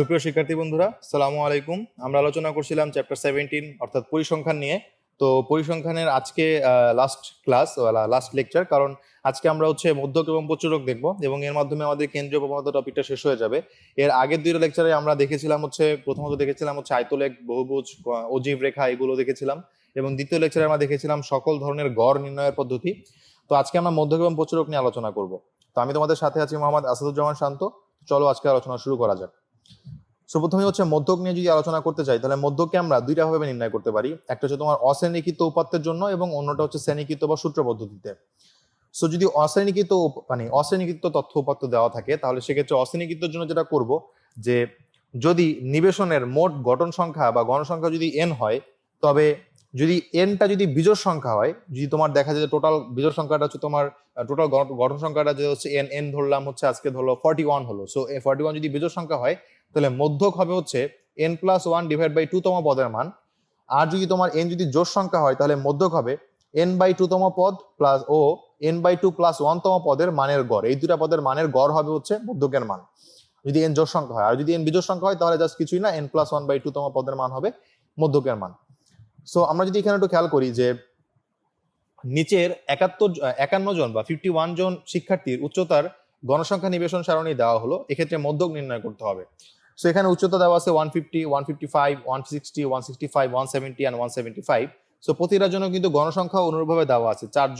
সুপ্রিয় শিক্ষার্থী বন্ধুরা, আসসালামু আলাইকুম। আমরা আলোচনা করছিলাম চ্যাপ্টার 17 অর্থাৎ পরিসংখ্যান নিয়ে। তো পরিসংখ্যানের আজকে লাস্ট ক্লাস লাস্ট লেকচার, কারণ আজকে আমরা মধ্যক এবং প্রচুরক দেখব এবং এর মাধ্যমে আমাদের কেন্দ্রীয় প্রবণতা টপিকটা শেষ হয়ে যাবে। এর আগের দুইটা লেকচারে আমরা দেখেছিলাম প্রথমত দেখেছিলাম আয়তলেখ, বহুভুজ, অজীব রেখা, এগুলো দেখেছিলাম, এবং দ্বিতীয় লেকচারে আমরা দেখেছিলাম সকল ধরনের গড় নির্ণয়ের পদ্ধতি। তো আজকে আমরা মধ্যক এবং প্রচুরক নিয়ে আলোচনা করব। তো আমি তোমাদের সাথে আছি মোহাম্মদ আসাদুজ্জামান শান্ত। চলো আজকে আলোচনা শুরু করা যাক। প্রথমে মধ্যক নিয়ে যদি আলোচনা করতে চাই, তাহলে মধ্যককে আমরা দুইটা ভাবে নির্ণয় করতে পারি। একটা হচ্ছে তোমার অশ্রেণীকৃত উপাত্তের জন্য এবং অন্যটা হচ্ছে শ্রেণীকৃত বা সূত্র পদ্ধতিতে। যদি অশ্রেণীকৃত তথ্য উপাত্ত দেওয়া থাকে, তাহলে সেক্ষেত্রে অশ্রেণীকৃতের জন্য যেটা করব, যে যদি নিবেশনের মোট গঠন সংখ্যা বা গণসংখ্যা যদি n হয়, তবে যদি nটা যদি বিজোড় সংখ্যা হয়, যদি তোমার দেখা যায় যে টোটাল বিজোড় সংখ্যাটা হচ্ছে তোমার টোটাল গঠন সংখ্যাটা যে হচ্ছে n ধরলাম, আজকে ধরলো 41 হলো। সো এই 41 যদি বিজোড় সংখ্যা হয়, তাহলে মধ্যক হবে n+1 ডিভাইড বাই 2 তম পদের মান। আর যদি তোমার n যদি জোড় সংখ্যা হয়, তাহলে মধ্যক হবে n/2 তম পদ প্লাস ও n/2 + 1 তম পদের মানের গড়। এই দুটা পদের মানের গড় হবে মধ্যকের মান, যদি n জোড় সংখ্যা হয়। আর যদি n বিজোড় সংখ্যা হয়, তাহলে জাস্ট কিছুই না, n+1/2 তম পদের মান হবে মধ্যকের মান। সো আমরা যদি এখানে একটু খেয়াল করি যে নিচের 51 জন বা 51 জন শিক্ষার্থীর উচ্চতার গণসংখ্যা নিবেশন সারণী দেওয়া হলো, এক্ষেত্রে মধ্যক নির্ণয় করতে হবে। সো এখানে উচ্চতা দেওয়া আছে 150, 155, 160, 165, 170 and 175। সো প্রতিটার জন্য কিন্তু গণসংখ্যা অনুরূপভাবে দেওয়া আছে, 4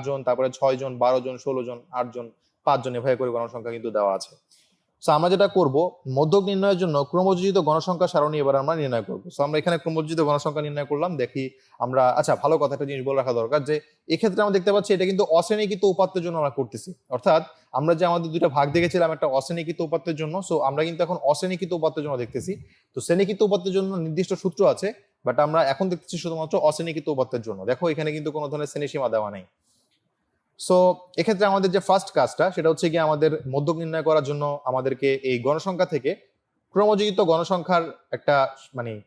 জন, তারপরে 6 জন, 12 জন, 16 জন, 8 জন, 5 জন, এভাবে করে গণসংখ্যা কিন্তু দেওয়া আছে। সো আমরা যেটা করব, মধ্যক নির্ণয়ের জন্য ক্রমযোজিত গণসংখ্যা সারণী এবার আমরা নির্ণয় করব। সো আমরা এখানে ক্রমযোজিত গণসংখ্যা নির্ণয় করলাম। দেখি আমরা, ভালো কথা, একটা জিনিস বলে রাখা দরকার, যে এক্ষেত্রে আমরা দেখতে পাচ্ছি এটা কিন্তু অশ্রেণীকৃত উপাত্তের জন্য আমরা করতেছি। অর্থাৎ আমরা যে আমাদের দুইটা ভাগ দেখেছিলাম একটা অশ্রেণীকৃত উপাত্তের জন্য, সো আমরা কিন্তু এখন অশ্রেণীকৃত উপাত্তের জন্য দেখতেছি। তো শ্রেণীকৃত উপাত্তের জন্য নির্দিষ্ট সূত্র আছে, বাট আমরা এখন দেখতেছি শুধুমাত্র অশ্রেণীকৃত উপাত্তের জন্য। দেখো এখানে কিন্তু কোনো ধরনের শ্রেণীসীমা দেওয়া নেই। সো এক্ষেত্রে আমাদের যে ফার্স্ট কাজটা, সেটা হচ্ছে গিয়ে আমাদের মধ্যক নির্ণয় করার জন্য আমাদেরকে এই গণসংখ্যা থেকে ক্রমযোজিত গণসংখ্যার একটা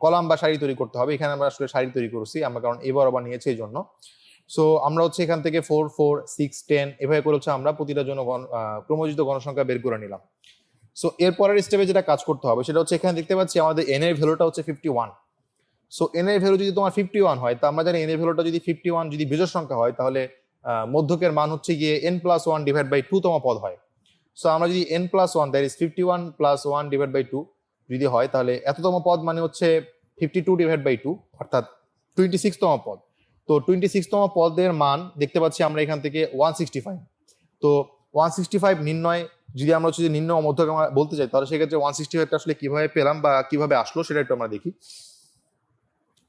কলাম বা সারি তৈরি করতে হবে। এখানে আমরা আসলে সারি তৈরি করছি আমরা, কারণ এবার আবার নিয়েছি এই জন্য। সো আমরা এখান থেকে 4, 4, 6, 10 এভাবে করে আমরা প্রতিটার জন্য ক্রমযোজিত গণসংখ্যা বের করে নিলাম। সো এরপরের স্টেপে যেটা কাজ করতে হবে, সেটা এখানে দেখতে পাচ্ছি আমাদের n এর ভ্যালুটা 51। সো n এর ভ্যালু যদি তোমার 51 হয়, তো আমরা জানি n এর ভ্যালুটা যদি 51 যদি বিজোড় সংখ্যা হয়, তাহলে মধ্যকের মান গিয়ে n+1 ডিভাইড বাই 2 তম পদ হয়। সো আমরা যদি n+1 that is 51 + 1 divide by 2 যদি হয়, তাহলে এততম পদ 52 ডিভাইড বাই 2, অর্থাৎ 26 তম পদ। তো 26 তম পদের মান দেখতে পাচ্ছি আমরা এখান থেকে 165। তো 165 নির্ণয় যদি আমরা নির্ণয় মধ্যক আমরা বলতে চাই, তাহলে সেক্ষেত্রে 165টা আসলে কিভাবে পেলাম বা কিভাবে আসলো সেটা একটু আমরা দেখি।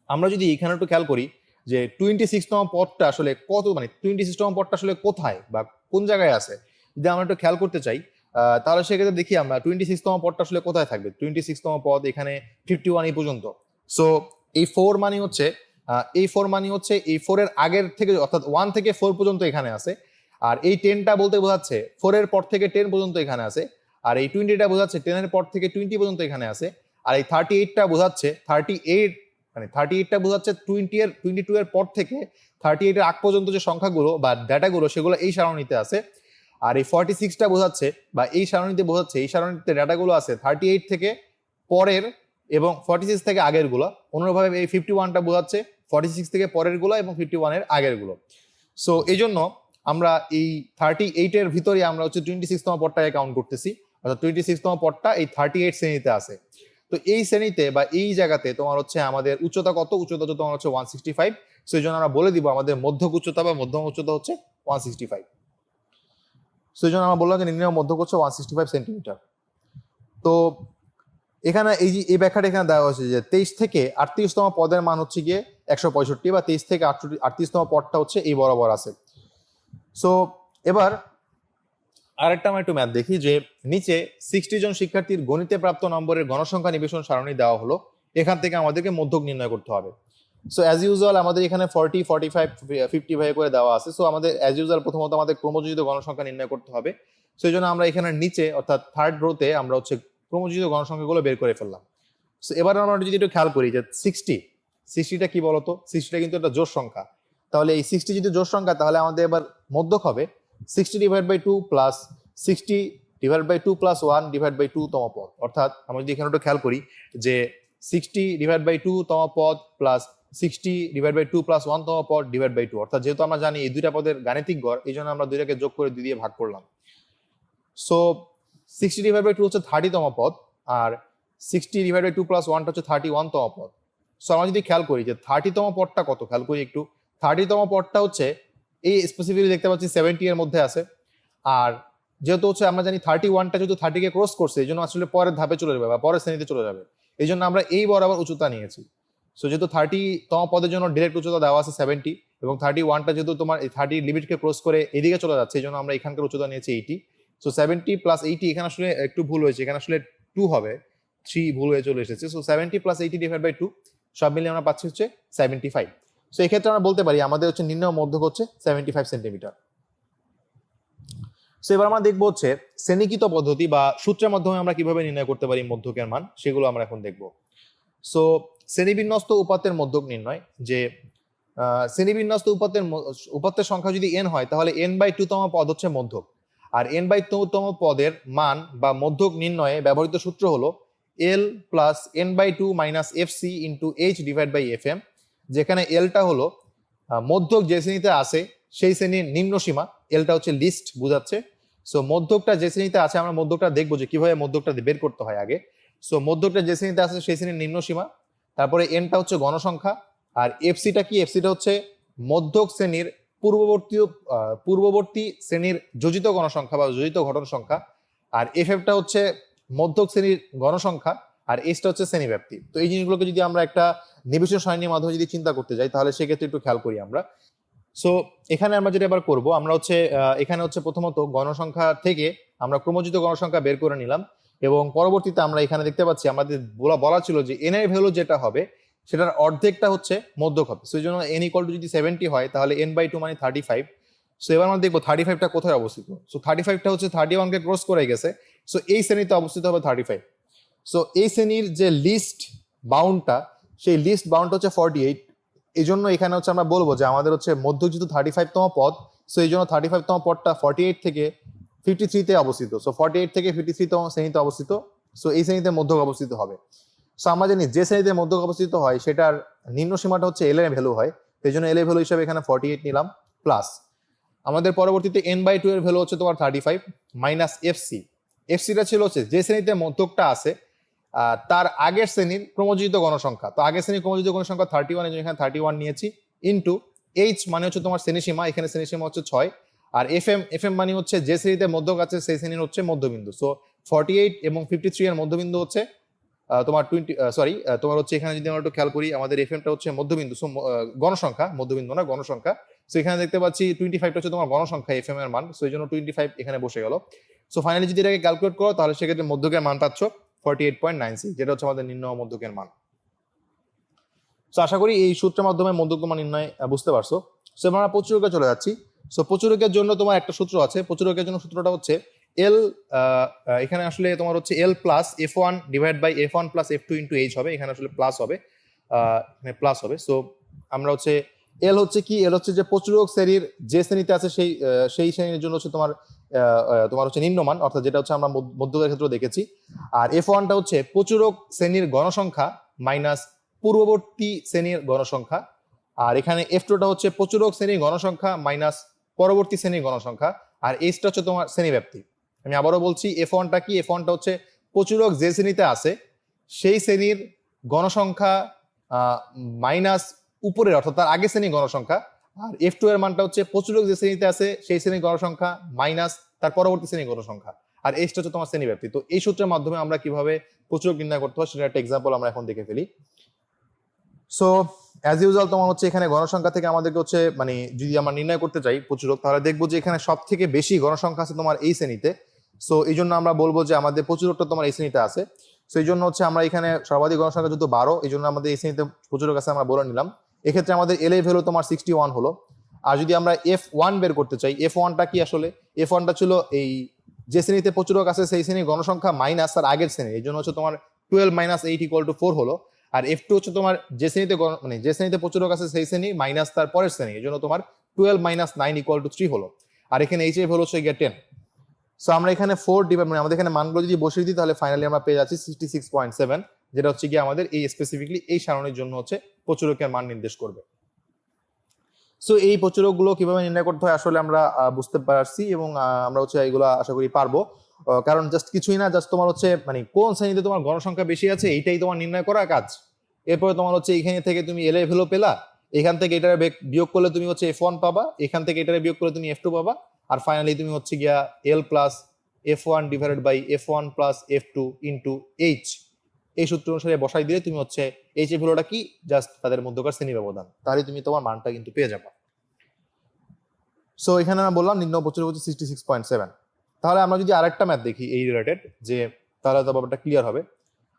আমরা যদি এখানে একটু খেয়াল করি যে 26 তম পদটা আসলে কত, 26 তম পদটা আসলে কোথায় বা কোন জায়গায় আছে, যদি আমরা একটু খেয়াল করতে চাই, তাহলে সেক্ষেত্রে দেখি আমরা 26 তম পদটা আসলে কোথায় থাকবে। 26 তম পদ এখানে 51 এই পর্যন্ত। সো এই 4 এই 4 এর আগের থেকে, অর্থাৎ 1 থেকে 4 পর্যন্ত এখানে আছে। আর এই 10টা বলতে বোঝাচ্ছে 4 এর পর থেকে 10 পর্যন্ত এখানে আছে। আর এই 20টা বোঝাচ্ছে 10 এর পর থেকে 20 পর্যন্ত এখানে আছে। আর এই 38টা বোঝাচ্ছে 38টা বোঝাচ্ছে 22 এর পর থেকে 38 এর আগ পর্যন্ত যে সংখ্যাগুলো বা ডাটাগুলো, সেগুলো এই সারণীতে আছে। আর এই 46টা বোঝাচ্ছে বা এই সারণীতে বোঝাচ্ছে, এই সারণীতে ডাটাগুলো আছে 38 থেকে পরের এবং 46 থেকে আগের গুলো। অনুরূপভাবে এই 51টা বোঝাচ্ছে 46 থেকে পরের গুলো এবং 51 এর আগের গুলো। সো এই জন্য আমরা এই 38 এর ভিতরে আমরা 26 তম পদটাকে কাউন্ট করতেছি, অর্থাৎ 26 তম পদটা এই 38 শ্রেণীতে আছে। তো এই শ্রেণীতে বা এই জায়গাতে তোমার আমাদের উচ্চতা কত, উচ্চতা তোমার 165। সো এই জন্য আমরা বলে দিব আমাদের মধ্যক উচ্চতা বা মধ্যম উচ্চতা 165। সো এই জন্য আমরা বললাম যে নির্ণয় মধ্যক 165 সেন্টিমিটার। তো এখানে এই ব্যাখ্যাটা এখানে দেওয়া হয়েছে যে 23 থেকে 38 তম পদের মান গিয়ে 165, বা 23 থেকে 38 তম পদটা এই বরাবর আছে। সো এবার আরেকটা আমরা একটু ম্যাথ দেখি, যে নিচে 60 জন শিক্ষার্থীর গণিতে প্রাপ্ত নম্বরের গণসংখ্যা নিবেশন সারণী দেওয়া হলো, এখান থেকে আমাদেরকে মধ্যক নির্ণয় করতে হবে। সো অ্যাজ ইউজুয়াল আমাদের এখানে 40, 45, 50 ভাবে করে দেওয়া আছে। সো আমাদের অ্যাজ ইউজুয়াল প্রথমত আমাদের ক্রমযোজিত গণসংখ্যা নির্ণয় করতে হবে। সো এই জন্য আমরা এখানে নিচে, অর্থাৎ থার্ড রোতে আমরা ক্রমযোজিত গণসংখ্যাগুলো বের করে ফেললাম। সো এবার আমরা যদি একটু খেয়াল করি যে 60টা কি বলতো, 60টা কিন্তু একটা জোড় সংখ্যা। তাহলে এই 60 যদি জোড় সংখ্যা, তাহলে আমাদের এবার মধ্যক হবে 60 divide by 2 plus 60 divide by 2 plus 1 divide by 2 তম পদ, অর্থাৎ আমরা যদি এখানে একটু খেয়াল করি যে 60 ডিভাইড বাই 2 তম পদ প্লাস 60 ডিভাইড বাই 2 প্লাস 1 তম পদ ডিভাইড বাই 2, অর্থাৎ যেহেতু আমরা জানি এই দুইটা পদের গাণিতিক গড়, এই জন্য আমরা দুইটাকে যোগ করে 2 দিয়ে ভাগ করলাম। সো 60 ডিভাইড বাই 2 হচ্ছে 30 তম পদ, আর 60 ডিভাইড বাই 2 প্লাস 1 হচ্ছে 31 তম পদ। সো আমরা যদি খেয়াল করি যে 30 তম পদটা কত, খেয়াল করি একটু। 30 তম পদটা হচ্ছে এই স্পেসিফিকলি দেখতে পাচ্ছি 70 এর মধ্যে আছে, আর যেহেতু হচ্ছে আমরা জানি 31টা যেহেতু 30 কে ক্রস করছে, এই জন্য আসলে পরের ধাপে চলে যাবে বা পরের শ্রেণীতে চলে যাবে, এই জন্য আমরা এই বরাবর উচ্চতা নিয়েছি। সো যেহেতু 30 তম পদের জন্য ডিরেক্ট উচ্চতা দেওয়া আছে 70, এবং 31টা যেহেতু তোমার এই 30 লিমিটকে ক্রস করে এদিকে চলে যাচ্ছে, এই জন্য আমরা এখানকার উচ্চতা নিয়েছি 80। সো 70 প্লাস 80, এখানে আসলে একটু ভুল হয়েছে, এখানে আসলে 2 হবে, 3 ভুল হয়ে চলে এসেছে। সো 70 প্লাস 80 ডিভাইড বাই 2 সব মিলিয়ে আমরা পাচ্ছি হচ্ছে 75। সো এই ক্ষেত্রে আমরা বলতে পারি আমাদের হচ্ছে নির্ণয় মধ্যক হচ্ছে 75 সেন্টিমিটার। সো এবার আমরা দেখবো হচ্ছে শ্রেণীকৃত পদ্ধতি বা সূত্রের মাধ্যমে আমরা কিভাবে নির্ণয় করতে পারি মধ্যকের মান, সেগুলো আমরা এখন দেখবো। সো শ্রেণীবিন্যস্ত উপাত্তের মধ্যক নির্ণয়, যে শ্রেণীবিন্যস্ত উপাত্তের সংখ্যা যদি n হয়, তাহলে n বাই 2 তম পদ হচ্ছে মধ্যক, আর n বাই 2 তম পদের মান বা মধ্যক নির্ণয়ে ব্যবহৃত সূত্র হলো l plus n by 2 minus fc into h divide by fm, যেখানে এলটা হলো মধ্যক যে শ্রেণীতে আছে সেই শ্রেণীর নিম্ন সীমা, এলটা হচ্ছে লিস্ট বোঝাচ্ছে। সো মধ্যকটা যে শ্রেণীতে আছে, আমরা মধ্যকটা দেখবো যে কিভাবে মধ্যকটা বের করতে হয় আগে। সো মধ্যকটা যে শ্রেণীতে আছে সেই শ্রেণীর নিম্ন সীমা, তারপরে এনটা হচ্ছে গণসংখ্যা, আর এফসিটা কি, এফসিটা হচ্ছে মধ্যক শ্রেণীর পূর্ববর্তী শ্রেণীর যোজিত গণসংখ্যা বা যোজিত ঘটন সংখ্যা, আর এফএফটা হচ্ছে মধ্যক শ্রেণীর গণসংখ্যা, আর এসটা হচ্ছে শ্রেণীব্যাপ্তি। তো এই জিনিসগুলোকে যদি আমরা একটা নির্বিশেষ সারণীর মাধ্যমে যদি চিন্তা করতে যাই, তাহলে সেক্ষেত্রে একটু খেয়াল করি আমরা। সো এখানে আমরা যেটা এবার করবো, আমরা হচ্ছে এখানে হচ্ছে প্রথমত গণসংখ্যা থেকে আমরা ক্রমজিত গণসংখ্যা বের করে নিলাম, এবং পরবর্তীতে আমরা এখানে দেখতে পাচ্ছি আমাদের বলা ছিল যে এন এর ভ্যালু যেটা হবে সেটার অর্ধেকটা হচ্ছে মধ্যক হবে। সেই জন্য এন ইকুয়াল টু যদি 70 হয়, তাহলে এন বাই 2 মানে 35। সো এবার আমরা দেখবো 35টা কোথায় অবস্থিত। সো 35টা হচ্ছে 31কে ক্রস করে গেছে, সো এই শ্রেণীতে অবস্থিত হবে 35। সো এই শ্রেণীর যে লিস্ট বাউন্ডটা, সেই লিস্ট বাউন্ড হচ্ছে 48। এই জন্য এখানে হচ্ছে আমরা বলবো যে আমাদের হচ্ছে মধ্যক যেহেতু 35 তম পদ, সো এই জন্য 35 তম পদটা 48 থেকে 53 তে অবস্থিত। সো 48 থেকে 53 তম শ্রেণীতে অবস্থিত, সো এই শ্রেণীতে মধ্যক অবস্থিত হবে। সো আমরা জানি যে শ্রেণীতে মধ্যক অবস্থিত হয় সেটার নিম্ন সীমাটা হচ্ছে এল এর ভ্যালু হয়, এই জন্য এল এর ভ্যালু হিসাবে এখানে 48 নিলাম, প্লাস আমাদের পরবর্তীতে এন বাই 2 এর ভ্যালু হচ্ছে তোমার 35 মাইনাস এফসি। এফসিটা ছিল হচ্ছে যে শ্রেণীতে মধ্যকটা আছে তার আগের শ্রেণীর ক্রমযোজিত গণসংখ্যা। তো আগের শ্রেণীর ক্রমযোজিত গণসংখ্যা 31, এর জন্য এখানে 31 নিয়েছি, ইনটু এইচ মানে হচ্ছে তোমার শ্রেণীসীমা, এখানে শ্রেণীসীমা হচ্ছে 6, আর এফএম মানে হচ্ছে যে শ্রেণীতে মধ্যক আছে সেই শ্রেণীর হচ্ছে মধ্যবিন্দু। সো 48 এবং 53 এর মধ্যবিন্দু হচ্ছে তোমার তোমার হচ্ছে এখানে যদি আমরা একটু খেয়াল করি, আমাদের এফএমটা হচ্ছে মধ্যবিন্দু, সো গণসংখ্যা, মধ্যবিন্দু না গণসংখ্যা। সো এখানে দেখতে পাচ্ছি 25টা হচ্ছে তোমার গণসংখ্যা এফএম এর মান, সো এই জন্য 25 এখানে বসে গেল। সো ফাইনালি যদি এটাকে ক্যালকুলেট করো, তাহলে সেক্ষেত্রে মধ্যকের মান পাচ্ছ 48.96, যেটা হচ্ছে আমাদের নিম্ন মধ্যকের মান। সো আশা করি এই সূত্রের মাধ্যমে মধ্যক মান নির্ণয় বুঝতে পারছো। সো এবার আমরা প্রচুরকে চলে যাচ্ছি। সো প্রচুরকের জন্য তোমার একটা সূত্র আছে, প্রচুরকের জন্য সূত্রটা হচ্ছে এল, এখানে আসলে তোমার হচ্ছে L plus F one divide by F one plus F two into H হবে, এখানে আসলে প্লাস হবে, প্লাস হবে। সো আমরা হচ্ছে এল হচ্ছে কি, এল হচ্ছে যে প্রচুরক শ্রেণীর যে শ্রেণীতে আছে সেই শ্রেণীর জন্য হচ্ছে তোমার হচ্ছে নিম্নমান, অর্থাৎ যেটা হচ্ছে আমরা মধ্যকের ক্ষেত্রে দেখেছি। আর এফ ওয়ানটা হচ্ছে প্রচুরক শ্রেণীর গণসংখ্যা মাইনাস পূর্ববর্তী শ্রেণীর গণসংখ্যা, আর এখানে এফ টুটা হচ্ছে প্রচুরক শ্রেণীর গণসংখ্যা মাইনাস পরবর্তী শ্রেণীর গণসংখ্যা, আর এইচটা হচ্ছে তোমার শ্রেণীব্যাপ্তি। আমি আবারও বলছি, এফ ওয়ানটা কি, এফ ওয়ানটা হচ্ছে প্রচুরক যে শ্রেণীতে আছে সেই শ্রেণীর গণসংখ্যা মাইনাস উপরের, অর্থাৎ তার আগের শ্রেণীর গণসংখ্যা, আর এফ টু এর মানটা হচ্ছে প্রচুরক যে শ্রেণীতে আছে সেই শ্রেণীর গণসংখ্যা মাইনাস তার পরবর্তী শ্রেণীর গণসংখ্যা, আর এইচটা হচ্ছে তোমার শ্রেণীব্যাপ্তি। তো এই সূত্রের মাধ্যমে আমরা কিভাবে প্রচুরক নির্ণয় করতে হয় সেটা একটা এক্সাম্পল আমরা এখন দেখে ফেলি। সো অ্যাজ ইউজুয়াল তোমার হচ্ছে এখানে গণসংখ্যা থেকে আমাদেরকে হচ্ছে মানে যদি আমরা নির্ণয় করতে চাই প্রচুরক, তাহলে দেখবো যে এখানে সব থেকে বেশি গণসংখ্যা আছে তোমার এই শ্রেণীতে। সো এই জন্য আমরা বলবো যে আমাদের প্রচুরকটা তোমার এই শ্রেণীতে আছে। সো এই জন্য হচ্ছে আমরা এখানে সর্বাধিক গণসংখ্যা যেহেতু 12, এই জন্য আমাদের এই শ্রেণীতে প্রচুরক আছে আমরা বলে নিলাম। এক্ষেত্রে আমাদের এল এর ভ্যালু তোমার 61 হলো। আর যদি আমরা এফ ওয়ান বের করতে চাই, এফ ওয়ানটা কি আসলে, এফ ওয়ানটা ছিল এই যে শ্রেণীতে প্রচুরক আছে সেই শ্রেণীর গণসংখ্যা মাইনাস তার আগের শ্রেণী, এই জন্য হচ্ছে তোমার 12 মাইনাস 8 ইকুয়াল টু 4 হলো। আর এফ টু হচ্ছে তোমার যে শ্রেণীতে মানে যে শ্রেণীতে প্রচুরক আছে সেই শ্রেণী মাইনাস তার পরের শ্রেণী, এই জন্য তোমার 12 মাইনাস 9 ইকুয়াল টু 3 হলো। আর এখানে এইচ এর ভ্যালু হচ্ছে 10। সো আমরা এখানে 4 ডিভাইড মানে আমাদের এখানে মানগুলো যদি বসিয়ে দিই তাহলে ফাইনালি আমরা পেয়ে যাচ্ছি 66.7, যেটা হচ্ছে কি আমাদের এই স্পেসিফিকলি এই সারণীর জন্য হচ্ছে প্রচুরকের মান নির্দেশ করবে। সো এই প্রচুরকগুলো কিভাবে নির্ণয় করতে হয় আসলে আমরা বুঝতে পারছি এবং আমরা হচ্ছে এইগুলো আশা করি পারবো। কারণ জাস্ট কিছুই না, জাস্ট তোমার হচ্ছে মানে কোন শ্রেণীতে তোমার গণসংখ্যা বেশি আছে এইটাই তোমার নির্ণয় করা কাজ। এরপরে তোমার হচ্ছে এখানে থেকে তুমি এল এর ভ্যালু পেলা, এখান থেকে এটার বিয়োগ করলে তুমি হচ্ছে F1 পাবা, এখান থেকে এটার বিয়োগ করলে তুমি F2 পাবা, আর ফাইনালি তুমি হচ্ছে গিয়া L plus F1 divided by F1 plus F2 into H এই সূত্র অনুসারে বসাই দিলে তুমি হচ্ছে H এর ভ্যালুটা কি জাস্ট তাদের মধ্যকার শ্রেণী ব্যবধান, তাহলে তুমি তোমার মানটা কিন্তু পেয়ে যাবে। সো এখানে আমরা বললাম নির্ণয় প্রচুর হচ্ছে 66.7। তাহলে আমরা যদি আরেকটা ম্যাথ দেখি এই রিলেটেড, যে তাহলে তো ব্যাপারটা ক্লিয়ার হবে।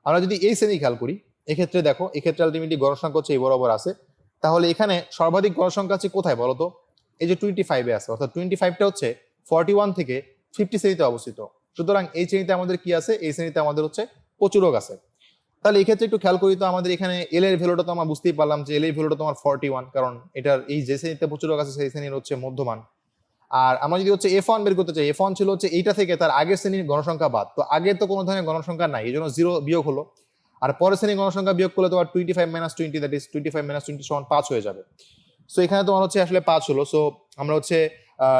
আমরা যদি এই শ্রেণী খেয়াল করি, এক্ষেত্রে দেখো এক্ষেত্রে আলটিমেটলি গণসংখ্যা হচ্ছে এই বরাবর আছে, তাহলে এখানে সর্বাধিক গণসংখ্যা আছে কোথায় বলতো? এই যে 25 আছে, অর্থাৎ 25টা হচ্ছে 41 থেকে 50 শ্রেণীতে অবস্থিত। সুতরাং এই শ্রেণীতে আমাদের কি আছে? এই শ্রেণীতে আমাদের হচ্ছে প্রচুরক আছে। তাহলে এই ক্ষেত্রে একটু খেয়াল করি তো আমাদের এখানে এল এর ভ্যালুটা তো আমরা বুঝতেই পারলাম যে এল এর ভ্যালুটা তোমার 41, কারণ এটার এই যে শ্রেণীতে প্রচুরক আছে সেই শ্রেণীর হচ্ছে মধ্যমান। আর আমরা যদি হচ্ছে F1 বের করতে চাই, F1 ছিল হচ্ছে এইটা থেকে তার আগের শ্রেণীর গণসংখ্যা বাদ, তো আগের তো কোনো ধরনের গণসংখ্যা নাই, এই জন্য 0 বিয়োগ হলো। আর পরের শ্রেণীর গণসংখ্যা বিয়োগ করলে তোমার 25 - 20, দ্যাট ইজ 25 - 20 সমান 5 হয়ে যাবে। সো এখানে তোমার হচ্ছে আসলে 5 হলো। সো আমরা হচ্ছে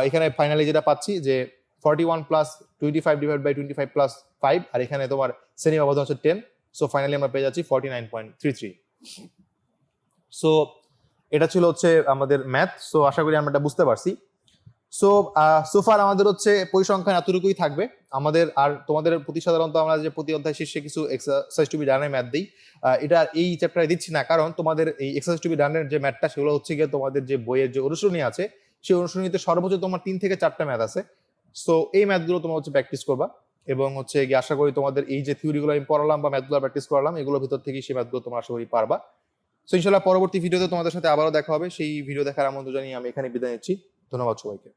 এখানে ফাইনালি যেটা পাচ্ছি যে 41 প্লাস 25 ডিভাইড বাই 25 প্লাস 5, আর এখানে তোমার শ্রেণী ব্যবধান হচ্ছে 10। সো ফাইনালি আমরা পেয়ে যাচ্ছি 49.33। সো এটা ছিল হচ্ছে আমাদের ম্যাথ। সো আশা করি আমরা এটা বুঝতে পারছি। সো সোফার আমাদের হচ্ছে পরিসংখ্যান এতটুকুই থাকবে আমাদের। আর তোমাদের প্রতি সাধারণত আমরা যে প্রতি অধ্যায় শেষে কিছু এক্সারসাইজ টু বি ডানের ম্যাথ দিই, এটা এই চ্যাপ্টারে দিচ্ছি না, কারণ তোমাদের এই এক্সারসাইজ টু বি ডানের যে ম্যাথটা সেগুলো হচ্ছে গিয়ে তোমাদের যে বইয়ের যে অনুশীলনী আছে সেই অনুশীলনীতে সর্বোচ্চ তোমার 3 থেকে 4টা ম্যাথ আছে। সো এই ম্যাথগুলো তোমরা হচ্ছে প্র্যাকটিস করবা এবং হচ্ছে গিয়ে আশা করি তোমাদের এই যে থিওরিগুলো আমি পড়ালাম বা ম্যাথগুলো প্র্যাকটিস করালাম এগুলোর ভিতর থেকে সেই ম্যাথগুলো তোমরা আশা করি পারবা। সো ইনশাআল্লাহ পরবর্তী ভিডিওতে তোমাদের সাথে আবারও দেখা হবে। সেই ভিডিও দেখার আমন্ত্রণ জানিয়ে আমি এখানে বিদায় নিচ্ছি। ধন্যবাদ সবাইকে।